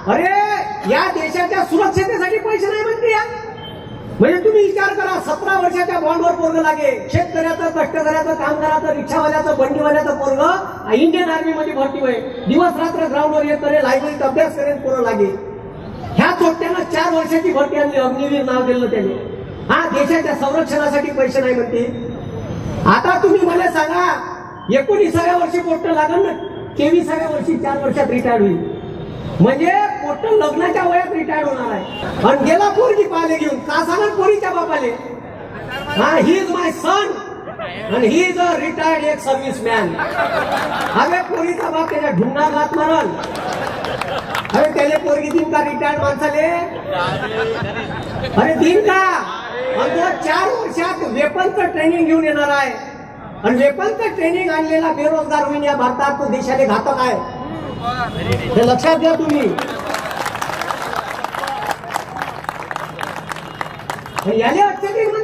अरे या देशाच्या सुरक्षिततेसाठी पैसे नाही म्हणते या. म्हणजे तुम्ही विचार करा, 17 वर्षाच्या बॉन्डवर पोरग लागे, शेतकऱ्याचं, कष्टकऱ्याचं, कामगाराचं, रिक्षावाल्याचं, बंडीवाल्याचं पोरग इंडियन आर्मी मध्ये भरती होय, दिवस रात्र ग्राउंडवर येत करे, लायब्ररीत अभ्यास करेन पोरं लागे. ह्या चोट्यानं 4 वर्षाची भरती आणली, अग्निवीर नाव दिलं त्याने. हा देशाच्या संरक्षणासाठी पैसे नाही म्हणते. आता तुम्ही मला सांगा, 19व्या वर्षी पोस्टल लागल ना, 23व्या वर्षी 4 वर्षात रिटायर्ड होईल. म्हणजे पोस्टल लग्नाच्या वयात रिटायर्ड होणार आहे. आणि गेला पोरगी पाले घेऊन, का सांगा पोरीच्या बापाले, हा ही इज माय सन आणि ही इज अ रिटायर्ड एक सर्व्हिस मॅन. हवे पोरीचा बाप त्याच्या ढुंगा घात मारल. अरे त्याने पोरगी दिन का रिटायर्ड माणसाले, अरे दिन का. आणि 4 वर्षात वेपनचं ट्रेनिंग घेऊन येणार आहे. आणि वेपनचं ट्रेनिंग आणलेला बेरोजगार होईल या भारतात, तो देशाने घातक आहे. हे लक्षात घ्या तुम्ही. याने अत्यधिक